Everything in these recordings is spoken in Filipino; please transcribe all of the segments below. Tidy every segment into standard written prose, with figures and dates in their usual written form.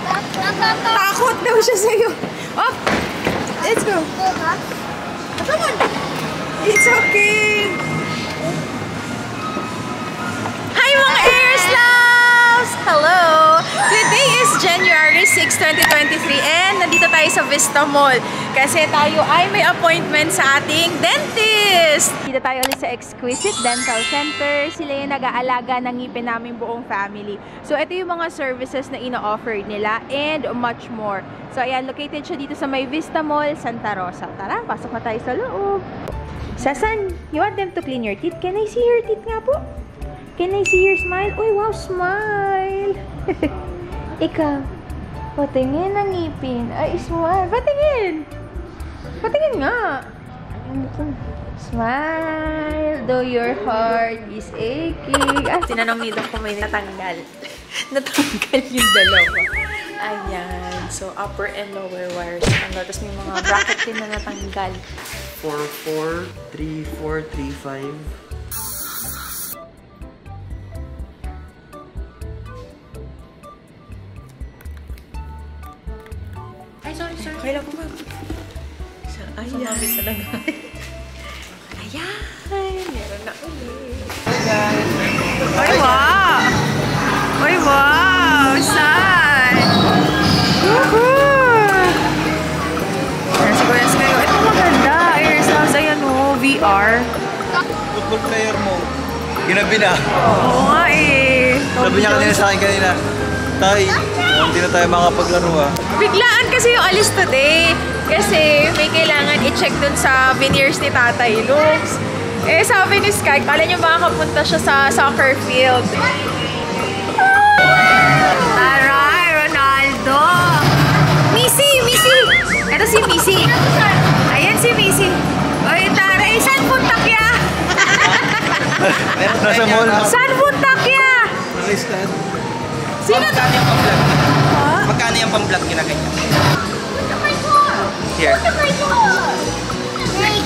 Takot daw siya sa'yo. Oh! Let's go. Come on. It's okay. Hi mga Airs Loves! Hello! Today is January 6, 2023 and nandito tayo sa Vista Mall kasi tayo ay may appointment sa ating dentist! Dito tayo ulit sa Exquisite Dental Center. Sila yung nag-aalaga ng ngipin namin buong family. So ito yung mga services na ino-offer nila and much more. So ayan, located siya dito sa may Vista Mall, Santa Rosa. Tara, pasok na tayo sa loob. Sasan, you want them to clean your teeth? Can I see your teeth nga po? Can I see your smile? Uy, wow, smile! Ikaw, patingin ang ngipin. Ay, smile. Patingin! Patingin nga! Smile, though your heart is aching. Ah, tinanong ni Doc kung may natanggal. Natanggal yung dalawa. Ayan. So, upper and lower wires. Tapos may mga bracket din na natanggal. 4, 4, 3, 4, 3, 5. Sorry. Kailan ko ba? Ayan. Talaga. Ayan. Meron na ulit. Ay, wow! Ay, wow! Saan? Woohoo! Ayan, si Kuya Sky. Ito maganda. Airs Loves. Ayan o. VR. Football player mo. Ginabi na. Oo nga eh. Sabi niya kanina sa akin kanina. Tay, hindi na tayo makapaglaro ah. Biglaan kasi yung alis today. Kasi may kailangan i-check dun sa veneers ni Tatay Lux. Eh sabi ni Sky, kala niyo makakapunta siya sa soccer field. Taray, Ronaldo! Missy! Ito si Missy. Ayan si Missy. Oy, taray, saan punta kya? Nasa mall. Saan punta kya? Naka-stand. Sino to? Magkano yung pang-vlog? Ha? Magkano yung pang-vlog ginaganyan? Here.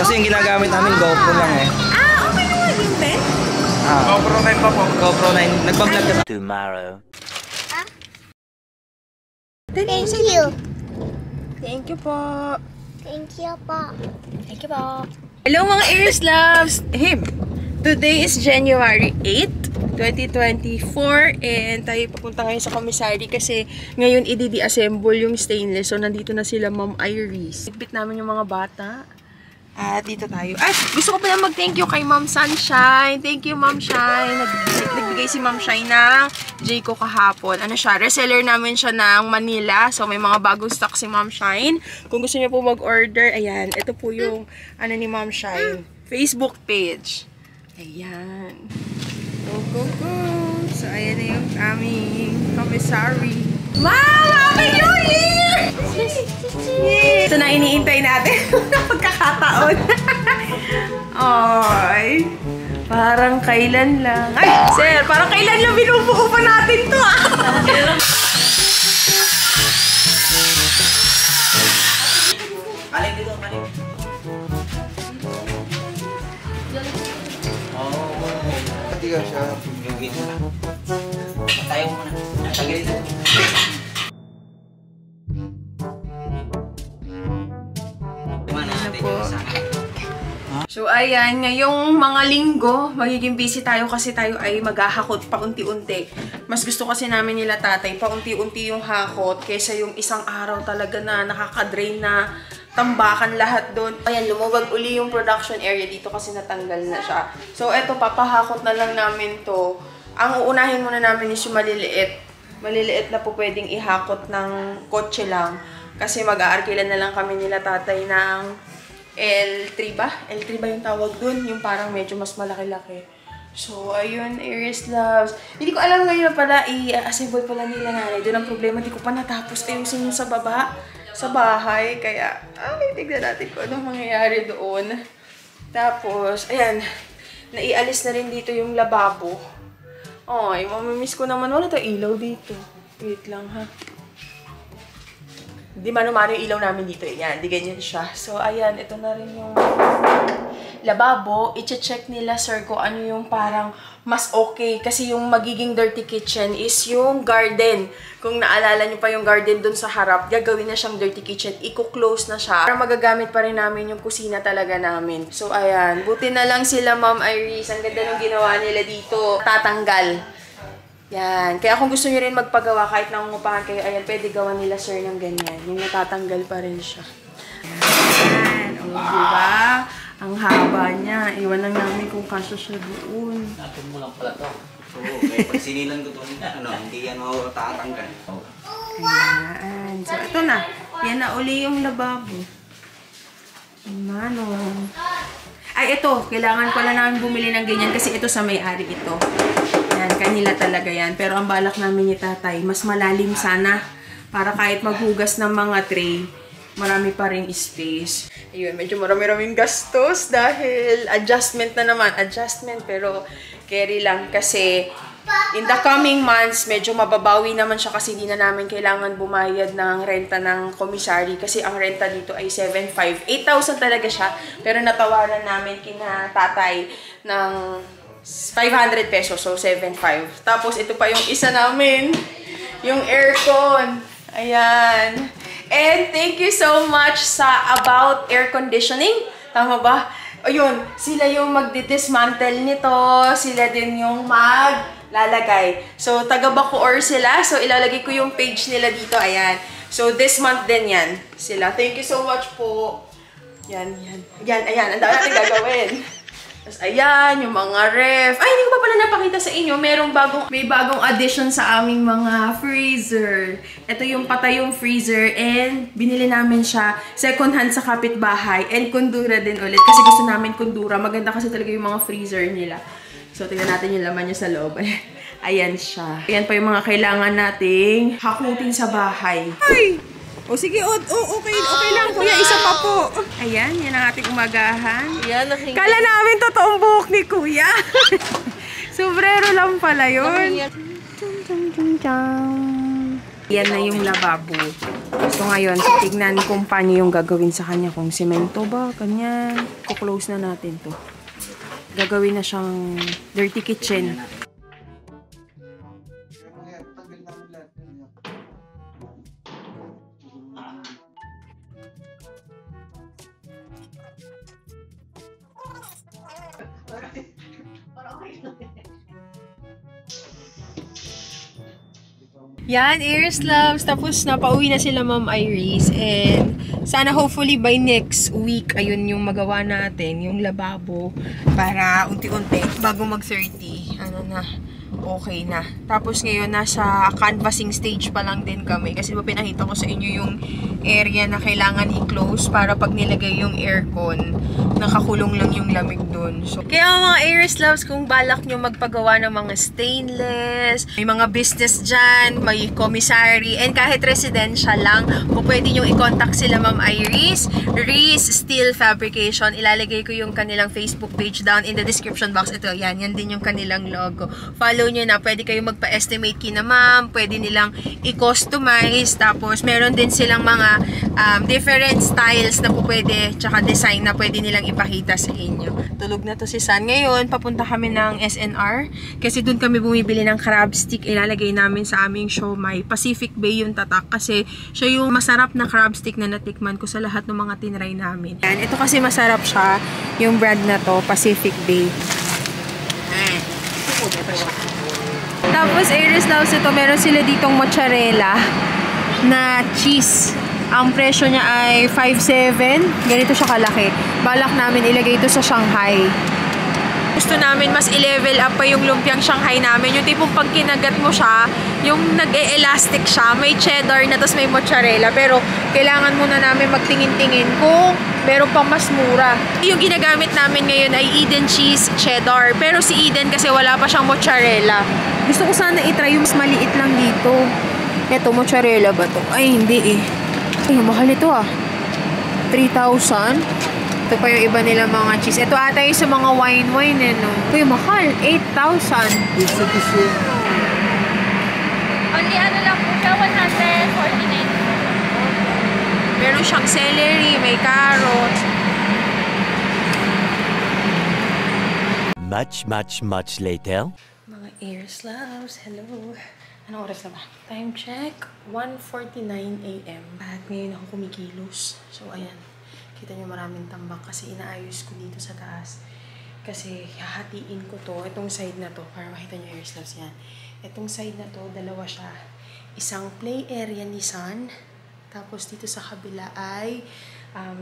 Kasi yung ginagamit namin GoPro lang eh. Ah, okay naman yung 10? GoPro 9 pa po. GoPro 9. Nagpa-vlog ka Tomorrow. Thank you. Thank you po. Thank you po. Thank you po. Hello mga Airs Loves! Hey, today is January 8, 2024 and tayo papunta ngayon sa commissary kasi ngayon i-disassemble yung stainless. So nandito na sila Ma'am Iris. Itbit namin yung mga bata. At dito tayo. Ay, gusto ko pala mag-thank you kay Ma'am Sunshine. Thank you Ma'am Shine. Nagbigay si Ma'am Shine ng Jayco kahapon. Ano siya? Reseller namin siya ng Manila. So may mga bagong stock si Ma'am Shine. Kung gusto niyo po mag-order, ayan. Ito po yung ano ni Ma'am Shine. Facebook page. Ayan. Go! So ayan na yung aming commissary. Ma'am! Happy New Year! Ito na iniintay natin na pagkakataon. Ay, parang kailan lang. Ay, sir, parang kailan lang binubuo pa natin to ah. Kaling dito, kaling. Pati ka siya. Yung gate na. Tayo muna. Tagay dito. So, ayan, ngayong mga linggo, magiging busy tayo kasi tayo ay maghahakot paunti-unti. Mas gusto kasi namin nila tatay, paunti-unti yung hakot kaysa yung isang araw talaga na nakaka-drain na tambakan lahat doon. Ayan, lumawag uli yung production area dito kasi natanggal na siya. So, eto, papahakot na lang namin to. Ang uunahin muna namin is yung maliliit. Maliliit na po pwedeng ihakot ng kotse lang. Kasi mag-aarkilan na lang kami nila tatay ng L3 ba? L3 ba yung tawag dun? Yung parang medyo mas malaki-laki. So, ayun, Airs Loves. Hindi ko alam ngayon pala, i-assemble pala nila nanay. Doon ang problema, hindi ko pa natapos ayusin yung sa baba, sa bahay. Kaya, tignan natin kung anong mangyayari doon. Tapos, ayan, naialis na rin dito yung lababo. Ay, mamimiss ko naman. Wala tayong ilaw dito. Wait lang, ha. Di mano-mano yung ilaw namin dito. Yan, di ganyan siya. So, ayan, ito na rin yung lababo, i-check nila sir kung ano yung parang mas okay. Kasi yung magiging dirty kitchen is yung garden. Kung naalala nyo pa yung garden dun sa harap, gagawin na siyang dirty kitchen. Iko-close na siya. Para magagamit pa rin namin yung kusina talaga namin. So, ayan. Buti na lang sila, Ma'am Iris. Ang ganda ng ginawa nila dito. Tatanggal. Yan. Kaya kung gusto nyo rin magpagawa, kahit nangungupahan kayo, ayan, pwede gawa nila sir ng ganyan. Yung natatanggal pa rin siya. Ayan. O, diba? Ang haba niya. Iwan lang namin kung kasya siya doon. Natin mo lang pala to. So, kaya pag sinilan ko to, hindi yan matatanggal. Ayan. So, ito na. Yan na uli yung lababo. Manong. Ay, ito. Kailangan ko lang namin bumili ng ganyan kasi ito sa may-ari ito. Yan. Kanila talaga yan. Pero ang balak namin ni tatay, mas malalim sana. Para kahit maghugas ng mga tray, marami pa rin space. Ayun, medyo marami-raming gastos dahil adjustment na naman. Adjustment, pero carry lang kasi in the coming months, medyo mababawi naman siya kasi hindi na namin kailangan bumayad ng renta ng commissary kasi ang renta dito ay 7,500. 8,000 talaga siya, pero natawaran namin kina tatay ng 500 pesos, so 7,500. Tapos ito pa yung isa namin, yung aircon. Ayan. And thank you so much sa About Air Conditioning. Tama ba? Ayun, sila yung magdi-dismantle nito. Sila din yung maglalagay. So, taga Bacoor sila. So, ilalagay ko yung page nila dito. Ayan. So, this month din yan sila. Thank you so much po. Yan, yan. Yan, ayan. Ang dami natin gagawin. Tapos, ayan, yung mga ref. Ay, hindi ko pa pala napakita sa inyo. May bagong addition sa aming mga freezer. Ito yung patayong freezer and binili namin siya second hand sa kapitbahay and kundura din ulit. Kasi gusto namin kundura. Maganda kasi talaga yung mga freezer nila. So, tingnan natin yung laman niya sa loob. Ayan siya. Ayan pa yung mga kailangan nating hakutin sa bahay. Ay! O sige, okay lang kuya, isa pa po. Ayan, yan ang ating umagahan. Kala namin totoong buhok ni kuya. Sombrero lang pala yun. Yan na yung lababo. So ngayon, tignan kung paano yung gagawin sa kanya. Kung semento ba, kanyan. Kuklose na natin to. Gagawin na siyang dirty kitchen. Yan, Iris Loves. Tapos napauwi na sila Ma'am Iris. And sana hopefully by next week, ayun yung magawa natin, yung lababo. Para unti-unti, bago mag-30, ano na, okay na. Tapos ngayon, nasa canvassing stage pa lang din kami. Kasi diba pinakita ko sa inyo yung area na kailangan i-close para pag nilagay yung aircon, nakakulong lang yung lamig dun. So, kaya mga Iris Loves, kung balak nyo magpagawa ng mga stainless, may mga business dyan, may commissary, and kahit residential lang, kung pwede nyo i-contact sila Ma'am Iris, Riz Steel Fabrication. Ilalagay ko yung kanilang Facebook page down in the description box. Ito, yan din yung kanilang logo. Follow nyo na, pwede kayong magpa-estimate kina ma'am, pwede nilang i-customize, tapos meron din silang mga different styles na po pwede, tsaka design na pwede nilang ipakita sa inyo. Tulog na to si San. Ngayon, papunta kami ng SNR, kasi dun kami bumibili ng crab stick, ilalagay namin sa aming siomai. Pacific Bay yung tatak, kasi siya yung masarap na crab stick na natikman ko sa lahat ng mga tinry namin. Yan, ito kasi masarap siya, yung brand na to, Pacific Bay. Tapos, Iris Loves, ito, meron sila ditong mozzarella na cheese. Ang presyo niya ay 5.7. Ganito siya kalaki. Balak namin ilagay ito sa Shanghai. Gusto namin mas i-level up pa yung lumpiang Shanghai namin. Yung tipong pag kinagat mo siya, yung nag-e-elastic siya, may cheddar na, tapos may mozzarella. Pero kailangan muna namin magtingin-tingin kung meron pang mas mura. Yung ginagamit namin ngayon ay Eden cheese cheddar. Pero si Eden kasi wala pa siyang mozzarella. Gusto ko sana i-try yung mas maliit lang dito. Ito, mozzarella ba to? Ay, hindi eh. Ay, mahal ito ah. 3,000. Ito pa yung iba nila mga cheese. Ito ata yung sa mga wine eh, no? Ito yung mahal. 8,000. Only ano lang po siya, 149. Meron siyang celery, may carrots. much later. Mga ears loves, hello. Anong oras na ba? Time check, 1:49 AM. At ngayon ako kumikilos. So, ayan. Kita nyo maraming tambak kasi inaayos ko dito sa taas. Kasi hahatiin ko to, itong side na to, para makita nyo ears loves yan. Itong side na to, dalawa siya. Isang play area ni Sun. Tapos dito sa kabila ay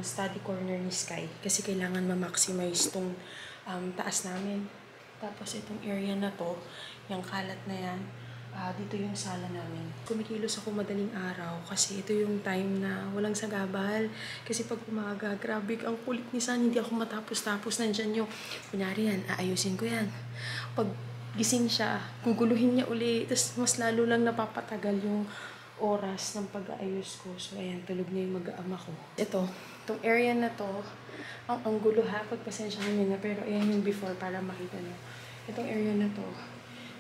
study corner ni Sky. Kasi kailangan ma-maximize tong taas namin. Tapos itong area na to, yung kalat na yan, dito yung sala namin. Kumikilos ako madaling araw kasi ito yung time na walang sagabal. Kasi pag umaga, grabe, ang kulit ni San, hindi ako matapos-tapos. Nandyan yung, kunyari yan, aayusin ko yan. Pag gising siya, guguluhin niya uli. Tapos mas lalo lang napapatagal yung oras ng pag-aayos ko. So ayan, tulog na yung mag-aama ko. Itong area na to, ang gulo ha, pagpasensyahan niyo na. Pero ayan yung before para makita niyo. Itong area na to,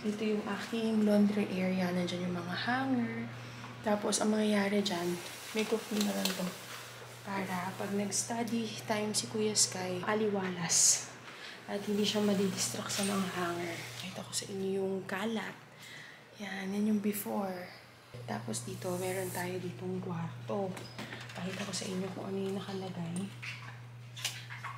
dito yung aking laundry area. Nandiyan yung mga hanger. Tapos, ang mangyayari dyan, may coffee na lang to. Para pag nag-study time si Kuya Sky, aliwalas. At hindi siya madidistract sa mga hanger. Kita ko sa inyo yung kalat. Yan yung before. Tapos dito, meron tayo ditong kwarto. Pakita ko sa inyo kung ano yung nakalagay.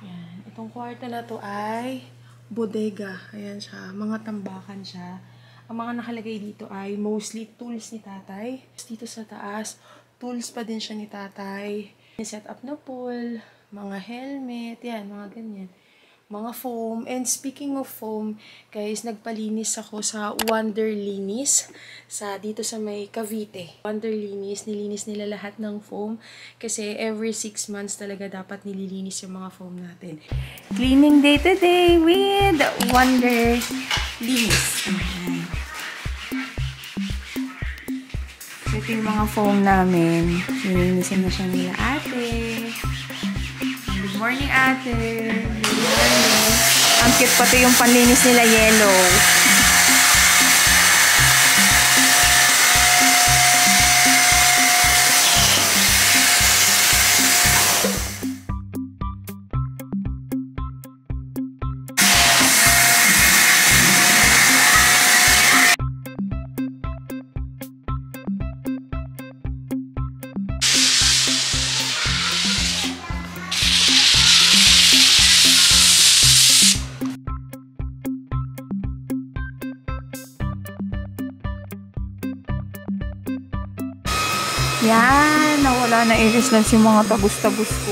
Yan. Itong kwarto na to ay bodega. Ayan siya. Mga tambakan siya. Ang mga nakalagay dito ay mostly tools ni tatay. Dito sa taas, tools pa din siya ni tatay. Set up na pool, mga helmet, yan, mga ganyan. Mga foam. And speaking of foam, guys, nagpalinis ako sa Wonderlinis dito sa may Cavite. Wonderlinis, nilinis nila lahat ng foam kasi every 6 months talaga dapat nililinis yung mga foam natin. Cleaning day today with Wonderlinis. Ito yung mga foam namin. Nilinisin na siya nila ate. Good morning, ate. Good morning. Ang cute pati yung panlinis nila yellow. Yan, nawala na iris lang si mga tabus-tabus ko.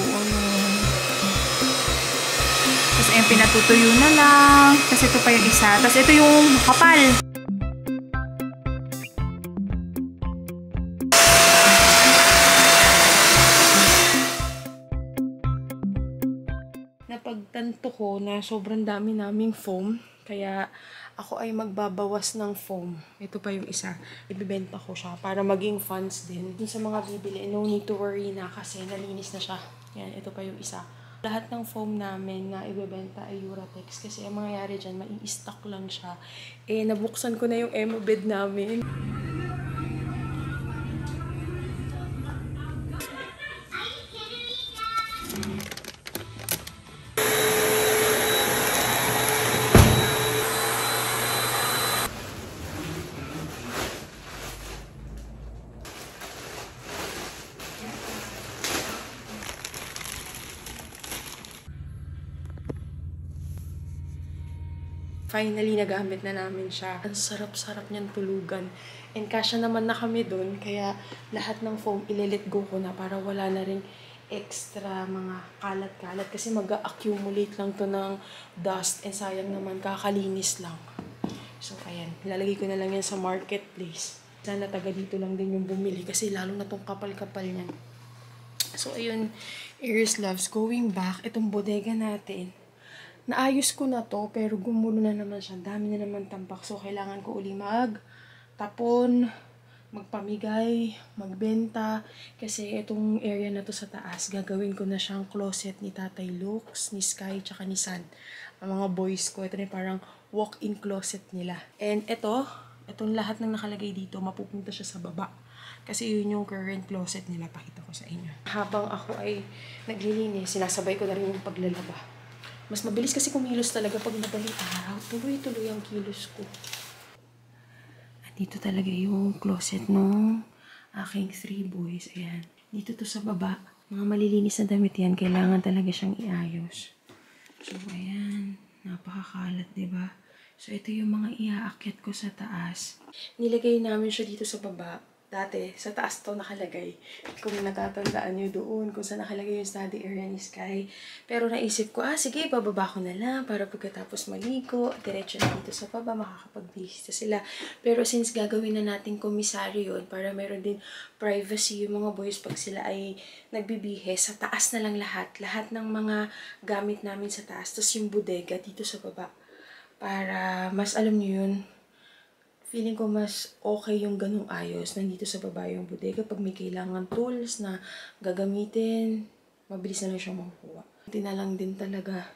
Tapos ayun, pinatutuyo na lang. Tapos ito pa yung isa. Tapos ito yung kapal. Napagtanto ko na sobrang dami naming foam. Kaya ako ay magbabawas ng foam. Ito pa yung isa. Ibibenta ko siya para maging funds din. Dun sa mga bibili, no need to worry na kasi nalinis na siya. Yan, ito pa yung isa. Lahat ng foam namin na ibibenta ay Uratex. Kasi ang mangyayari dyan, mai-stock lang siya. Eh, nabuksan ko na yung emo bed namin. Finally, nagamit na namin siya. Ang sarap-sarap niyan tulugan. And kasya naman na kami dun, kaya lahat ng foam ile-let go ko na para wala na ring extra mga kalat-kalat. Kasi mag-accumulate lang to ng dust. And sayang naman, kakalinis lang. So, ayan. Ilalagay ko na lang yan sa marketplace. Sana taga dito lang din yung bumili kasi lalo na tong kapal-kapal niyan. So, ayun. Ears loves. Going back, itong bodega natin. Naayos ko na to, pero gumulo na naman siya. Dami na naman tampak. So, kailangan ko uli magtapon, magpamigay, magbenta. Kasi itong area na to sa taas, gagawin ko na siyang closet ni Tatay Lux, ni Sky, tsaka ni San. Ang mga boys ko, ito na parang walk-in closet nila. And itong lahat ng nakalagay dito, mapupunta siya sa baba. Kasi yun yung current closet nila. Pakita ko sa inyo. Habang ako ay naglilinis, sinasabay ko na rin yung paglalaba. Mas mabilis kasi kumilos talaga pag madaling araw. Tuloy-tuloy ang kilos ko. Dito talaga yung closet nung aking 3 boys. Ayan. Dito to sa baba. Mga malilinis na damit yan. Kailangan talaga siyang iayos. So, ayan. Napakakalat, diba? So, ito yung mga iaakyat ko sa taas. Nilagay namin siya dito sa baba. Dati, sa taas to nakalagay. Kung natatandaan nyo doon, kung saan nakalagay yung study area ni Sky. Pero naisip ko, sige, bababa ko na lang para pagkatapos maligo, diretso na dito sa baba, makakapag-visita sila. Pero since gagawin na natin komisaryo yun, para meron din privacy yung mga boys pag sila ay nagbibihe, sa taas na lang lahat. Lahat ng mga gamit namin sa taas. Tapos yung bodega dito sa baba. Para mas alam nyo yun, feeling ko mas okay yung ganung ayos. Nandito sa baba yung bodega. Pag may kailangan tools na gagamitin, mabilis na lang siya makukuha. Hindi na lang din talaga.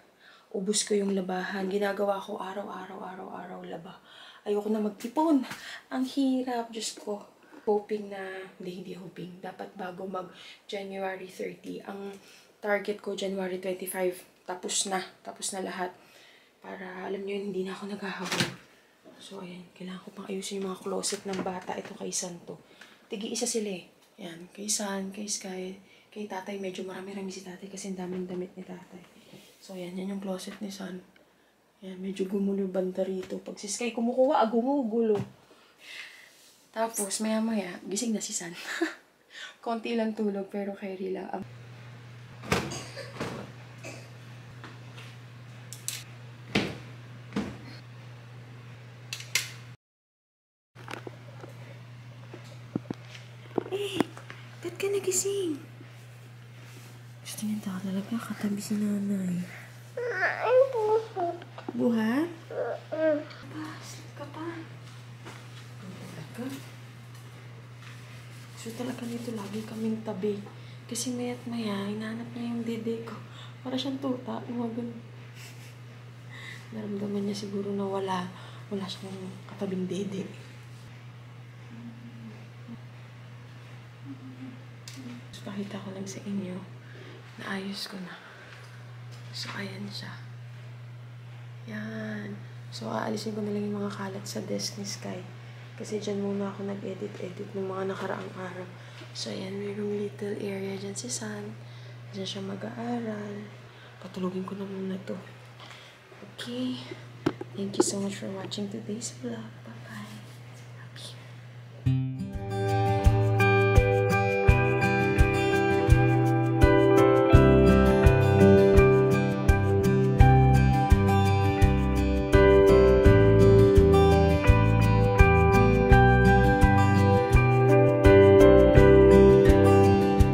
Ubus ko yung labahan. Ginagawa ko araw-araw laba. Ayoko na magtipon. Ang hirap. Diyos ko. Hoping na, hindi hoping. Dapat bago mag January 30. Ang target ko, January 25. Tapos na lahat. Para, alam nyo, hindi na ako naghahabol. So, ayan. Kailangan ko pang ayusin yung mga closet ng bata. Ito kay San to. Tigi-isa sila eh. Ayan. Kay San, kay Sky, kay Tatay. Medyo marami-rami si Tatay kasi daming damit ni Tatay. So, ayan. Yan yung closet ni San. Ayan. Medyo gumulo yung banda rito. Pag si Sky kumukuha, gumugulo. Tapos, maya-maya, gising na si San. Konti lang tulog, pero carry lang. Ba't ka nagising? Gusto niya talaga katabi si nanay. Buhat? Sleep ka pa. Talaga? So talaga nito lagi kaming tabi. Kasi maya't maya, hinahanap niya yung dede ko. Para siyang tuta. Yung naramdaman niya siguro na wala siyang katabing dede. Pakita ko lang sa inyo na ayos ko na. So, ayan siya. Yan. So, aalisin ko na lang yung mga kalat sa desk ni Sky. Kasi dyan muna ako nag-edit ng mga nakaraang araw. So, ayan. Mayroong little area dyan si San. Dyan siya mag-aaral. Patulogin ko na muna to. Okay. Thank you so much for watching today's vlog.